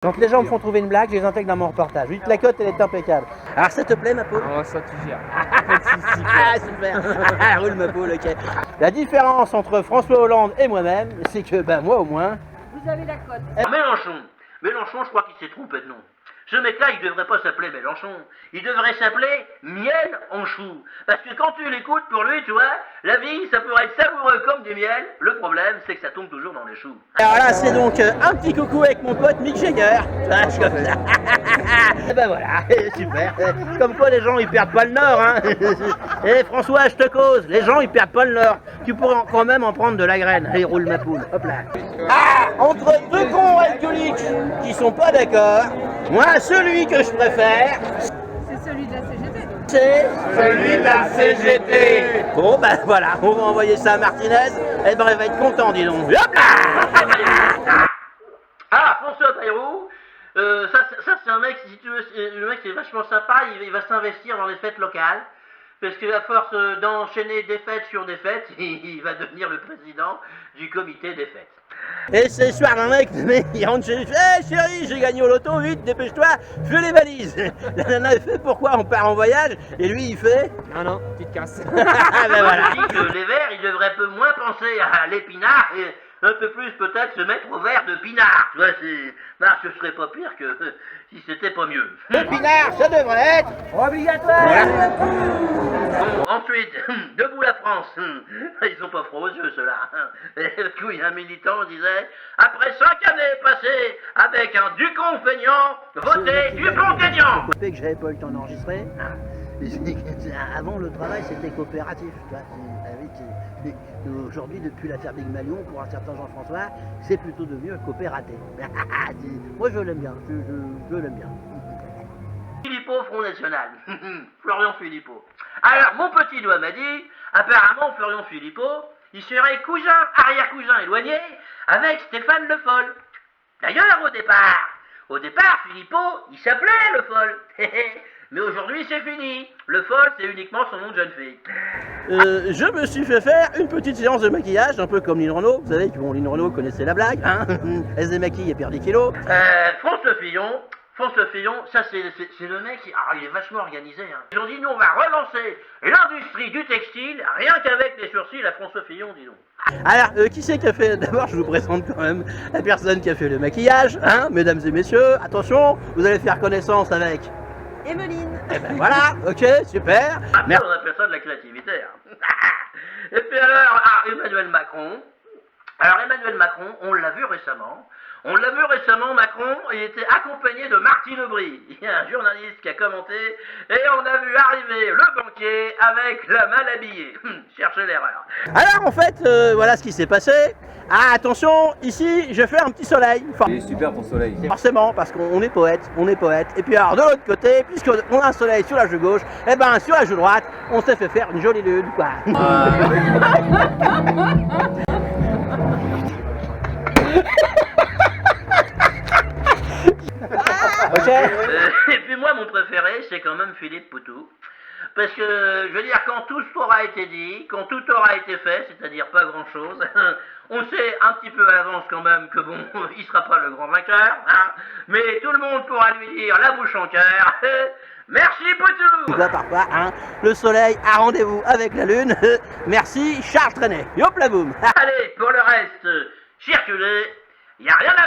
Quand les gens me font trouver une blague, je les intègre dans mon reportage. Oui, la cote, elle est impeccable. Alors, ça te plaît, ma poule? Oh, ça tu gères. Pas de soucis, quoi. Ah, super. Roule, ma poule, ok. La différence entre François Hollande et moi-même, c'est que, ben, moi, au moins... Vous avez la cote. Mélenchon, je crois qu'il s'est trompé de nom. Ce mec-là, il devrait pas s'appeler Mélenchon. Il devrait s'appeler Miel en chou. Parce que quand tu l'écoutes, pour lui, tu vois, la vie, ça pourrait être savoureux comme du miel. Le problème, c'est que ça tombe toujours dans les choux. Alors là, c'est donc un petit coucou avec mon pote Mick Jagger. Ah, je suis comme ça. Et ben voilà, super. Comme quoi, les gens, ils perdent pas le nord, hein. Et François, je te cause, les gens, ils perdent pas le nord. Tu pourrais quand même en prendre de la graine. Allez, roule ma poule, hop là. Ah, entre deux cons alcooliques qui sont pas d'accord, moi, celui que je préfère, C'est celui de la CGT. c'est celui de la CGT. Bon, ben voilà, on va envoyer ça à Martinez. Eh ben, elle va être content, dis donc. Hop là. Ah, François Bayrou, ça c'est un mec, si tu veux, le mec est vachement sympa, il va s'investir dans les fêtes locales. Parce qu'à force d'enchaîner des fêtes sur des fêtes, il va devenir le président du comité des fêtes. Et c'est l'histoire d'un mec, il rentre chez lui, hey, chérie, j'ai gagné au loto, vite, dépêche-toi, fais les valises. La nana, elle fait pourquoi on part en voyage, et lui, il fait... Non, tu te casses. Ah ben voilà. Je dis que les Verts, ils devraient un peu moins penser à l'épinard et un peu plus peut-être se mettre au vert de pinard. Tu vois, ce serait pas pire que si c'était pas mieux. Le pinard, ça devrait être obligatoire. Bon, ensuite, debout la France. Ils sont pas froids aux yeux, ceux-là. Et couille, un militant disait, après 5 années passées avec un Ducon feignant, votez Ducon gagnant. Que j'avais pas eu le temps d'enregistrer. Avant, le travail, c'était coopératif. Tu vois. Aujourd'hui, depuis l'affaire Big Malion, pour un certain Jean-François, c'est plutôt devenu un coopératif. Moi, je l'aime bien. Je l'aime bien. Philippot, Front National. Florian Philippot. Alors, mon petit doigt m'a dit, apparemment, Florian Philippot, il serait cousin, arrière-cousin éloigné, avec Stéphane Le Foll. D'ailleurs, au départ, Philippot, il s'appelait Le Foll. Mais aujourd'hui, c'est fini. Le Foll, c'est uniquement son nom de jeune fille. Je me suis fait faire une petite séance de maquillage, un peu comme Lynn Renault. Vous savez, bon, Lynn Renault connaissait la blague, hein. Elle se démaquille et perd des kilos. François Fillon, ça c'est le mec, il est vachement organisé. Hein. Ils ont dit, nous on va relancer l'industrie du textile, rien qu'avec les sourcils à François Fillon, dis donc. Alors, qui c'est qui a fait... D'abord, je vous présente quand même la personne qui a fait le maquillage, hein, mesdames et messieurs. Attention, vous allez faire connaissance avec... Emeline. Eh ben voilà, ok, super. Après, on appelle ça de la créativité. Hein. Et puis alors, Emmanuel Macron. Alors Emmanuel Macron, on l'a vu récemment, Macron, il était accompagné de Martine Aubry. Il y a un journaliste qui a commenté, et on a vu arriver le banquier avec la mal habillée. Cherchez l'erreur. Alors en fait, voilà ce qui s'est passé. Ah attention, ici je fais un petit soleil. C'est super ton soleil. Forcément, parce qu'on est poète, Et puis alors de l'autre côté, puisqu'on a un soleil sur la joue gauche, et ben sur la joue droite, on s'est fait faire une jolie lune, quoi. Ok. Et puis moi, mon préféré, c'est quand même Philippe Poutou. Parce que, je veux dire, quand tout aura été dit, quand tout aura été fait, c'est-à-dire pas grand-chose, on sait un petit peu à l'avance quand même que bon, il sera pas le grand vainqueur, hein, mais tout le monde pourra lui dire la bouche en cœur. Merci Poutou. Parfois, hein, le soleil a rendez-vous avec la lune. Merci Charles Trenet. Hop la boum. Allez, pour le reste, circulez, il n'y a rien à